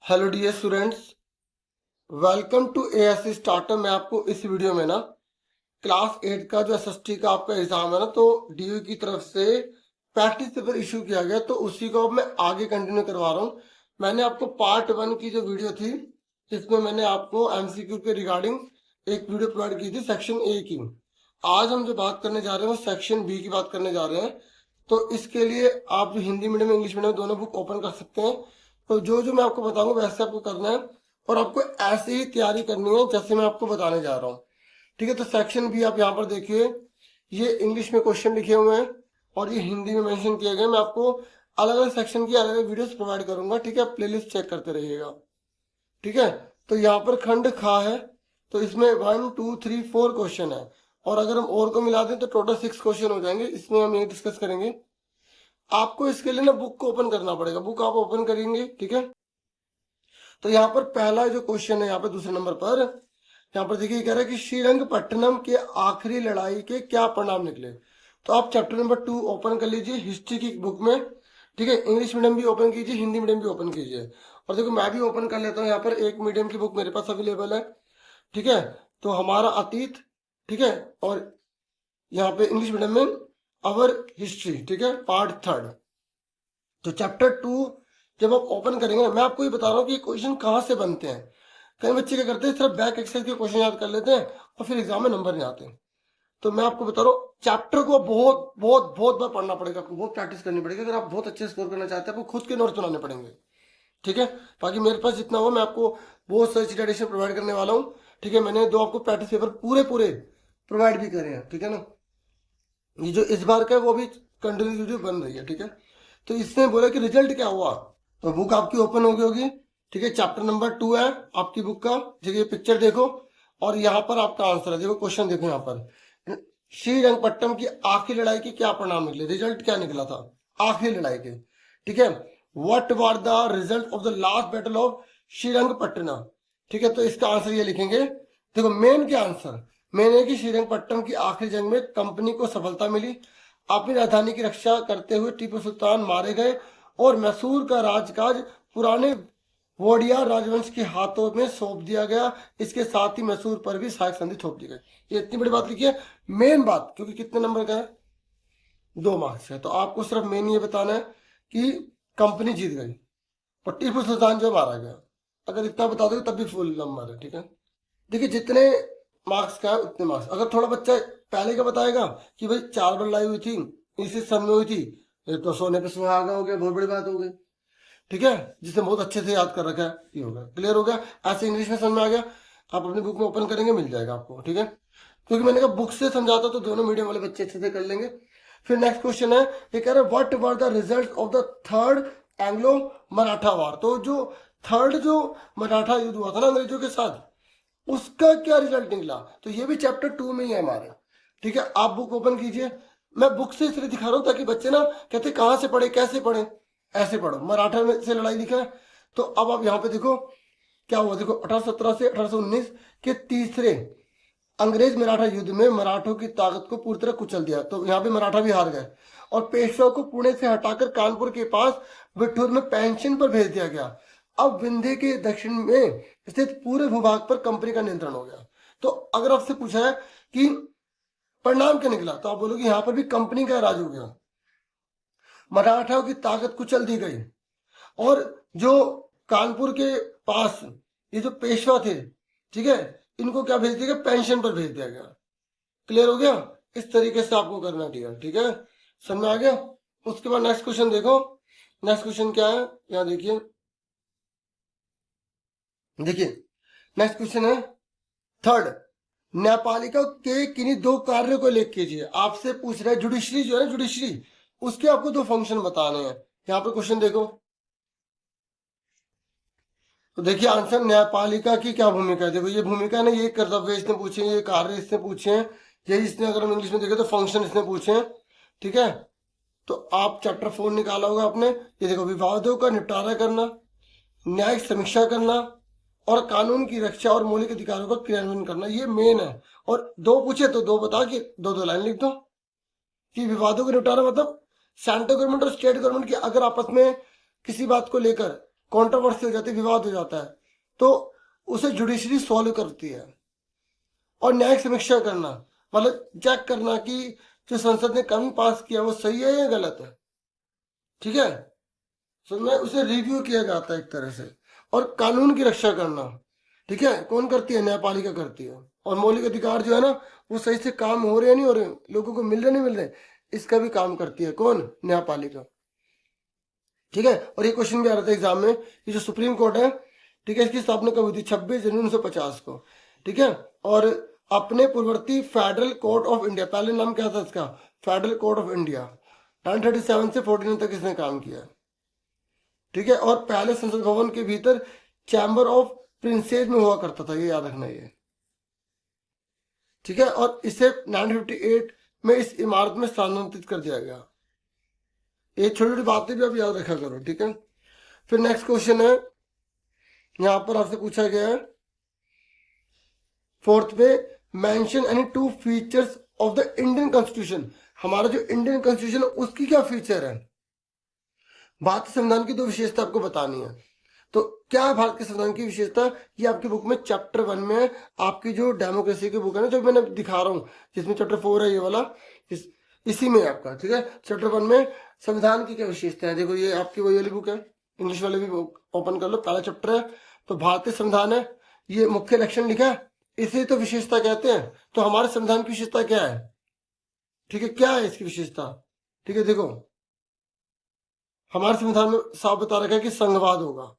Hello dear students, welcome to ASC starter. मैं आपको इस वीडियो में ना क्लास 8 का जो एसएसटी का आपका एग्जाम है ना, तो डीयू की तरफ से प्रैक्टिस पेपर इशू किया गया, तो उसी को अब मैं आगे कंटिन्यू करवा रहा हूँ। मैंने आपको पार्ट 1 की जो वीडियो थी, जिसमें मैंने आपको एमसीक्यू के रिगार्डिंग एक वीडियो प्रोवाइड की थी सेक्शन ए की। आज हम जो बात करने जा रहे हैं वो सेक्शन बी की बात करने जा रहे हैं। तो इसके लिए आप जो हिंदी मीडियम इंग्लिश मीडियम दोनों बुक ओपन कर सकते हैं। तो जो जो मैं आपको बताऊंगा वैसे आपको करना है, और आपको ऐसे ही तैयारी करनी है जैसे मैं आपको बताने जा रहा हूँ। ठीक है, तो सेक्शन भी आप यहाँ पर देखिए, ये इंग्लिश में क्वेश्चन लिखे हुए हैं और ये हिंदी में मेंशन किए गए। मैं आपको अलग अलग सेक्शन की अलग अलग वीडियोस प्रोवाइड करूंगा। ठीक है, प्लेलिस्ट चेक करते रहिएगा। ठीक है, तो यहाँ पर खंड खा है, तो इसमें 1 2 3 4 क्वेश्चन है, और अगर हम और को मिला दें तो टोटल 6 क्वेश्चन हो जाएंगे। इसमें हम ये डिस्कस करेंगे। आपको इसके लिए ना बुक को ओपन करना पड़ेगा। बुक आप ओपन करेंगे, ठीक है। तो यहाँ पर पहला जो क्वेश्चन है, यहाँ पर दूसरे नंबर पर, यहाँ पर देखिए कह रहा है कि श्रीरंगपट्टनम के आखिरी लड़ाई के क्या परिणाम निकले। तो आप चैप्टर नंबर 2 ओपन कर लीजिए हिस्ट्री की बुक में। ठीक है, इंग्लिश मीडियम भी ओपन कीजिए, हिंदी मीडियम भी ओपन कीजिए। और देखो मैं भी ओपन कर लेता हूँ। यहाँ पर एक मीडियम की बुक मेरे पास अवेलेबल है। ठीक है, तो हमारा अतीत, ठीक है, और यहाँ पे इंग्लिश मीडियम में अवर हिस्ट्री, ठीक है, पार्ट 3। तो चैप्टर 2 जब आप ओपन करेंगे ना, मैं आपको ये बता रहा हूँ कि क्वेश्चन कहाँ से बनते हैं। कई बच्चे क्या करते हैं, सिर्फ बैक एक्सरसाइज के क्वेश्चन याद कर लेते हैं और फिर एग्जाम में नंबर नहीं आते। तो मैं आपको बता रहा हूँ, चैप्टर को बहुत बहुत बहुत बार पढ़ना पड़ेगा, आपको बहुत प्रैक्टिस करनी पड़ेगी। अगर आप बहुत अच्छे स्कोर करना चाहते हैं, आपको खुद के नोट्स बनाने पड़ेंगे। ठीक है, बाकी मेरे पास जितना हो मैं आपको बहुत सारी सिटेशन प्रोवाइड करने वाला हूँ। ठीक है, मैंने 2 आपको प्रैक्टिस पेपर पूरे पूरे प्रोवाइड भी करे हैं। ठीक है ना, ये जो इस बार का है वो भी कंटिन्यू वीडियो बन रही है। ठीक है, तो इसने बोला कि रिजल्ट क्या हुआ, तो बुक आपकी ओपन हो गई होगी। ठीक है, चैप्टर नंबर 2 है आपकी बुक का। ठीक है, पिक्चर देखो और यहाँ पर आपका आंसर है। देखो क्वेश्चन देखो यहाँ पर, श्रीरंगपट्टनम की आखिरी लड़ाई के क्या परिणाम निकले, रिजल्ट क्या निकला था आखिरी लड़ाई के। ठीक है, what were the result of the last battle of Srirangapatnam. ठीक है, तो इसका आंसर ये लिखेंगे। देखो मेन क्या आंसर, मेन है कि श्रीरंगपट्टनम की आखिरी जंग में कंपनी को सफलता मिली, अपनी राजधानी की रक्षा करते हुए टीपू सुल्तान मारे गए और मैसूर का राजकाज पुराने वोडियार राजवंश के हाथों में सौंप दिया गया। इसके साथ ही मैसूर पर भी सहायक संधि थोप दी गई। ये इतनी बड़ी बात लिखी है, मेन बात, क्योंकि कितने नंबर का है, 2 मार्क्स है। तो आपको सिर्फ मेन ये बताना है कि कंपनी जीत गई और टीपू सुल्तान जो मारा गया। अगर इतना बता दोगे तब भी फुल नंबर है। ठीक है, देखिए जितने मार्क्स का है उतने मार्क्स। अगर थोड़ा बच्चा पहले का बताएगा कि भाई 4 बार लड़ाई हुई थी, इसी सन में हुई थी, ये तो सोने पे सुहागा हो गया, बहुत बड़ी बात हो गई। ठीक है, जिसे बहुत अच्छे से याद कर रखा है, ये होगा क्लियर हो गया। ऐसे इंग्लिश में समझ में आ गया, आप अपनी बुक में ओपन करेंगे मिल जाएगा आपको। ठीक है, क्योंकि मैंने कहा बुक से समझाता तो दोनों मीडियम वाले बच्चे अच्छे से कर लेंगे। फिर नेक्स्ट क्वेश्चन है, ये कह रहे हैं what were the result of the third Anglo Maratha war. तो जो थर्ड जो मराठा युद्ध हुआ था ना अंग्रेजों के साथ, उसका क्या रिजल्ट निकला। तो ये भी चैप्टर 2 में ही है हमारे। ठीक है, आप बुक ओपन कीजिए। मैं बुक से इसलिए दिखा रहा हूँ ताकि बच्चे ना कहते कहाँ से पढ़े कैसे पढ़े, ऐसे पढ़ो। मराठा में से लड़ाई लिखा है, तो अब आप यहाँ पे देखो क्या हुआ। देखो 1817 से 1819 के तीसरे अंग्रेज मराठा युद्ध में मराठों की ताकत को पूरी तरह कुचल दिया। तो यहाँ पे मराठा भी हार गए और पेशवा को पुणे से हटाकर कानपुर के पास बिठूर में पेंशन पर भेज दिया गया। अब विंध्य के दक्षिण में स्थित पूरे भूभाग पर कंपनी का नियंत्रण हो गया। तो अगर आपसे पूछा है कि परिणाम क्या निकला, तो आप बोलोगे यहाँ पर भी कंपनी का राज हो गया, मराठाओं की ताकत कुचल दी गई, और जो कानपुर के पास ये जो पेशवा थे, ठीक है, इनको क्या भेज दिया गया, पेंशन पर भेज दिया गया। क्लियर हो गया, इस तरीके से आपको करना क्लियर। ठीक है, समझ में आ गया। उसके बाद नेक्स्ट क्वेश्चन देखो, नेक्स्ट क्वेश्चन क्या है, यहाँ देखिए, देखिए नेक्स्ट क्वेश्चन है थर्ड, न्यायपालिका के किन्हीं 2 कार्यों को लिख कीजिए। आपसे पूछ रहा है जुडिशरी जो है ना, जुडिशरी, उसके आपको 2 फंक्शन बताने हैं। यहाँ पे क्वेश्चन देखो, तो देखिए आंसर, न्यायपालिका की क्या भूमिका है। देखो ये भूमिका है ना, ये कर्तव्य इसने पूछे, ये कार्य इसने पूछे हैं, यही इसने, अगर हम इंग्लिश में देखें तो फंक्शन इसने पूछे हैं। ठीक है, तो आप चैप्टर 4 निकाला होगा आपने। ये देखो, विवादों का निपटारा करना, न्यायिक समीक्षा करना और कानून की रक्षा और मौलिक अधिकारों का क्रियान्वयन करना, ये मेन है। और 2 पूछे तो 2 बता के 2 लाइन लिख दो कि विवादों को निपटारा मतलब सेंट्रल गवर्नमेंट और स्टेट गवर्नमेंट की अगर आपस में किसी बात को लेकर कंट्रोवर्सी हो जाती है, विवाद हो जाता है, तो उसे जुडिशरी सॉल्व करती है। और न्यायिक समीक्षा करना मतलब चेक करना कि जो संसद ने कानून पास किया वो सही है या गलत है, ठीक है। तो में उसे रिव्यू किया जाता है एक तरह से। और कानून की रक्षा करना, ठीक है, कौन करती है? न्यायपालिका करती है। और मौलिक अधिकार जो है ना, वो सही से काम हो रहे हैं नहीं हो रहे, लोगों को मिल रहे नहीं मिल रहे, इसका भी काम करती है कौन? न्यायपालिका, ठीक है। और ये क्वेश्चन भी आ रहा था एग्जाम में कि जो सुप्रीम कोर्ट है, ठीक है, इसकी स्थापना कब हुई थी? 26 जनवरी 1950 को, ठीक है। और अपने पूर्ववर्ती फेडरल कोर्ट ऑफ इंडिया, पहले नाम क्या था इसका? फेडरल कोर्ट ऑफ इंडिया, 1937 से 49 तक इसने काम किया, ठीक है। और पहले संसद भवन के भीतर चैम्बर ऑफ प्रिंसेस में हुआ करता था, ये याद रखना ये, ठीक है। और इसे 1958 में इस इमारत में स्थानांतरित कर दिया गया। ये छोटी छोटी बातें भी आप याद रखा करो, ठीक है। फिर नेक्स्ट क्वेश्चन है, यहां पर आपसे पूछा गया है फोर्थ पे, mention any two features of the Indian constitution. हमारा जो इंडियन कॉन्स्टिट्यूशन है उसकी क्या फीचर है? भारतीय संविधान की दो विशेषता आपको बतानी है। तो क्या है भारत के संविधान की विशेषता? ये आपकी बुक में चैप्टर 1 में है, आपकी जो डेमोक्रेसी की बुक है ना, जो मैंने दिखा रहा हूँ, जिसमें चैप्टर 4 है ये वाला, इसी में आपका, ठीक है। चैप्टर 1 में संविधान की क्या विशेषता है, देखो ये आपकी वही वाली बुक है, इंग्लिश वाले भी ओपन कर लो, पहला चैप्टर है। तो भारतीय संविधान है, ये मुख्य लक्षण लिखा है, इसे तो विशेषता कहते हैं। तो हमारे संविधान की विशेषता क्या है, ठीक है, क्या है इसकी विशेषता? ठीक है, देखो हमारे संविधान में साफ बता रखा है कि संघवाद होगा,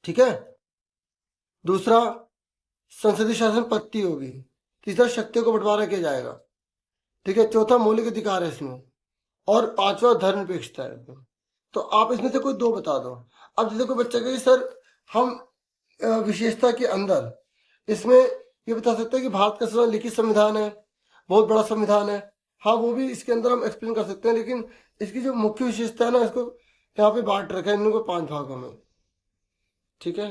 ठीक है। दूसरा, संसदीय शासन पत्ती होगी। तीसरा, शक्तियों को बंटवारा किया जाएगा, ठीक है। चौथा, मौलिक अधिकार है इसमें। और पांचवा, धर्मनिरपेक्षता है। तो आप इसमें से कोई दो बता दो। अब जैसे कोई बच्चा कहे सर हम विशेषता के अंदर इसमें ये बता सकते हैं कि भारत का संविधान लिखित संविधान है, बहुत बड़ा संविधान है, हाँ वो भी इसके अंदर हम एक्सप्लेन कर सकते हैं, लेकिन इसकी जो मुख्य विशेषता है ना, इसको यहाँ पे बांट रखा है इन लोगों को 5 भागों में, ठीक है।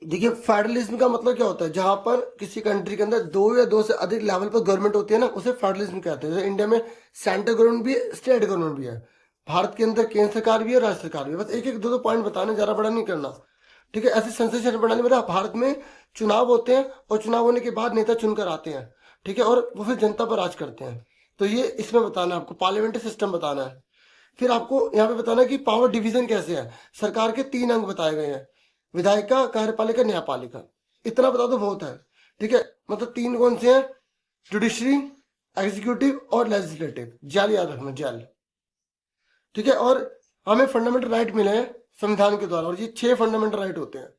देखिए फेडरलिज्म का मतलब क्या होता है? जहां पर किसी कंट्री के अंदर 2 या 2 से अधिक लेवल पर गवर्नमेंट होती है ना, उसे फेडरलिज्म कहते हैं। जैसे इंडिया में सेंट्रल गवर्नमेंट भी है, स्टेट गवर्नमेंट भी है, भारत के अंदर केंद्र सरकार भी है, राज्य सरकार भी है। बस एक एक दो दो पॉइंट बताने, ज्यादा बड़ा नहीं करना, ठीक है। ऐसे संसदीय शासन प्रणाली में भारत में चुनाव होते हैं और चुनाव होने के बाद नेता चुनकर आते हैं, ठीक है, और वो फिर जनता पर राज करते हैं। तो ये इसमें बताना है आपको, पार्लियामेंट्री सिस्टम बताना है। फिर आपको यहाँ पे बताना है कि पावर डिवीजन कैसे है। सरकार के 3 अंग बताए गए हैं, विधायिका, कार्यपालिका, न्यायपालिका। इतना बता दो बहुत है, ठीक है। मतलब 3 कौन से हैं? जुडिशरी, एग्जीक्यूटिव और लेजिस्लेटिव। जेल याद रखना, जेल, ठीक है। और हमें फंडामेंटल राइट मिले हैं संविधान के द्वारा, और ये 6 फंडामेंटल राइट होते हैं।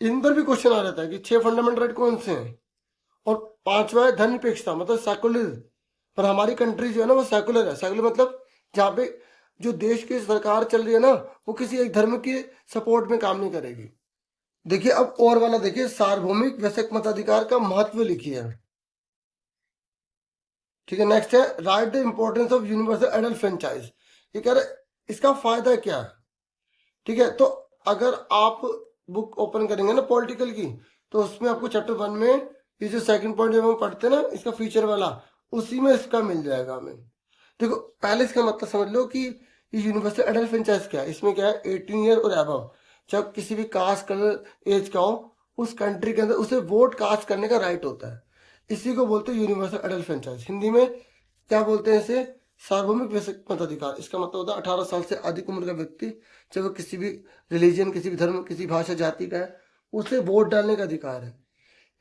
इन पर भी क्वेश्चन आ जाता है कि 6 फंडामेंटल राइट कौन से हैं। और 5वां है धर्मनिरपेक्षता, मतलब सेकुलरिज्म। पर हमारी कंट्री जो है ना वो सेकुलर है। सेकुलर मतलब जहाँ पे जो देश की सरकार चल रही है ना, वो किसी एक धर्म के सपोर्ट में काम नहीं करेगी। देखिए अब और वाला देखिए, सार्वभौमिक वैश्विक मताधिकार का महत्व लिखिए, ठीक है। नेक्स्ट है right the importance of universal adult franchise. ये कह रहे इसका फायदा क्या है, ठीक है। तो अगर आप बुक ओपन करेंगे ना पॉलिटिकल की, तो उसमें आपको चैप्टर 1 में ये जो सेकंड पॉइंट जब हम पढ़ते हैं ना, इसका फीचर वाला, उसी में इसका मिल जाएगा हमें। देखो पहले इसका मतलब समझ लो कि ये यूनिवर्सल एडल्ट फ्रेंचाइज क्या है। इसमें क्या है, 18 ईयर और अबव, जब किसी भी कास्ट कलर एज का हो, उस कंट्री के अंदर उसे वोट कास्ट करने का राइट होता है। इसी को बोलते हैं यूनिवर्सल एडल्ट फ्रेंचाइज। हिंदी में क्या बोलते हैं इसे? सार्वभौमिक वैश्विक मताधिकार। इसका मतलब होता है 18 साल से अधिक उम्र का व्यक्ति, चाहे वो किसी भी रिलीजन, किसी भी धर्म, किसी भाषा, जाति का है, उसे वोट डालने का अधिकार है।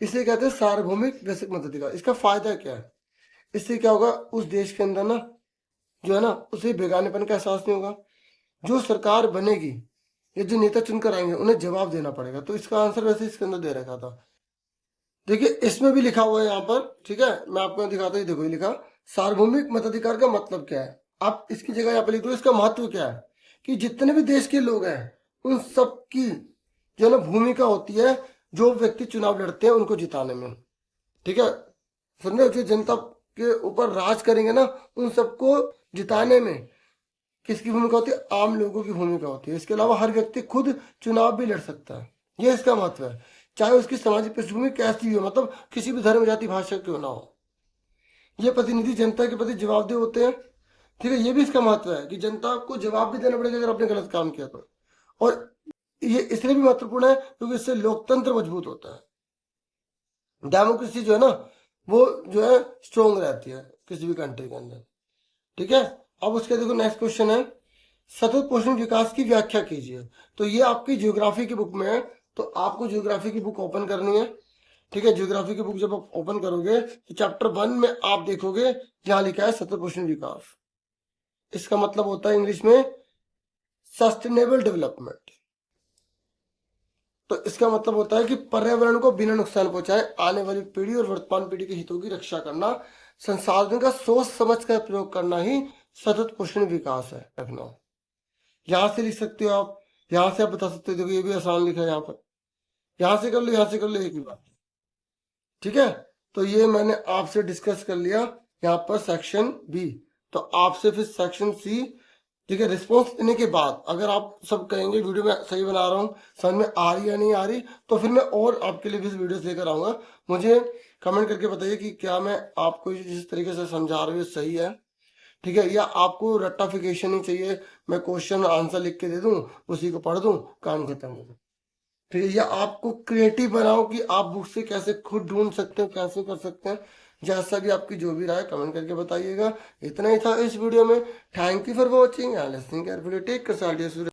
इसे कहते हैं सार्वभौमिक वैश्विक मताधिकार। इसका फायदा क्या है? इससे क्या होगा, उस देश के अंदर ना जो है ना, उसे बेगानेपन का एहसास नहीं होगा। जो सरकार बनेगी या जो नेता चुनकर आएंगे उन्हें जवाब देना पड़ेगा। तो इसका आंसर वैसे इसके अंदर दे रखा था। देखिए इसमें भी लिखा हुआ है यहाँ पर, ठीक है, मैं आपको दिखाता हूँ। देखो ये लिखा, सार्वभौमिक मताधिकार का मतलब क्या है। आप इसकी जगह यहाँ पर लिख दो, इसका महत्व क्या है कि जितने भी देश के लोग हैं उन सबकी जो है ना भूमिका होती है, जो व्यक्ति चुनाव लड़ते हैं उनको जिताने में, ठीक है। समझे, जो जनता के ऊपर राज करेंगे ना, उन सबको जिताने में किसकी भूमिका होती है? आम लोगों की भूमिका होती है। इसके अलावा हर व्यक्ति खुद चुनाव भी लड़ सकता है, ये इसका महत्व है, चाहे उसकी सामाजिक पृष्ठभूमि कैसी भी हो, मतलब किसी भी धर्म, जाति, भाषा क्यों ना हो। ये प्रतिनिधि जनता के प्रति जवाबदेह होते हैं, ठीक है। ये भी इसका महत्व है कि जनता को जवाब भी देना पड़ेगा अगर आपने गलत काम किया तो। और ये इसलिए भी महत्वपूर्ण है क्योंकि इससे लोकतंत्र मजबूत होता है। डेमोक्रेसी जो है ना वो जो है स्ट्रोंग रहती है किसी भी कंट्री के अंदर। ठीक है, अब उसके देखो नेक्स्ट क्वेश्चन है, सतत पोषण विकास की व्याख्या कीजिए। तो ये आपकी ज्योग्राफी की बुक में है, तो आपको ज्योग्राफी की बुक ओपन करनी है। ठीक है, ज्योग्राफी की बुक जब आप ओपन करोगे तो चैप्टर 1 में आप देखोगे जहां लिखा है सतत पोषण विकास। इसका मतलब होता है इंग्लिश में सस्टेनेबल डेवलपमेंट। तो इसका मतलब होता है कि पर्यावरण को बिना नुकसान पहुंचाए आने वाली पीढ़ी और वर्तमान पीढ़ी के हितों की रक्षा करना, संसाधन का सोच समझ कर प्रयोग करना ही सतत पोषण विकास है। रखना यहां से लिख सकते हो आप, यहां से आप बता सकते हो, देखो ये भी आसान लिखा है यहाँ पर, यहां से कर लो, यहां से कर लो, एक ही बात। ठीक है, तो ये मैंने आपसे डिस्कस कर लिया यहाँ पर सेक्शन बी। तो आपसे फिर सेक्शन सी। ठीक है, रिस्पॉन्स देने के बाद अगर आप सब कहेंगे वीडियो में सही बना रहा हूँ, समझ में आ रही या नहीं आ रही, तो फिर मैं और आपके लिए भी वीडियोस लेकर आऊंगा। मुझे कमेंट करके बताइए कि क्या मैं आपको जिस तरीके से समझा रही हूँ सही है। ठीक है, या आपको रट्टाफिकेशन ही चाहिए, मैं क्वेश्चन आंसर लिख के दे दूं, उसी को पढ़ दूं, काम खत्म हो गया। ठीक है, या आपको क्रिएटिव बनाओ कि आप बुक से कैसे खुद ढूंढ सकते हो, कैसे कर सकते हैं। जैसा भी आपकी जो भी राय कमेंट करके बताइएगा। इतना ही था इस वीडियो में। Thank you for watching and listening carefully. Take care.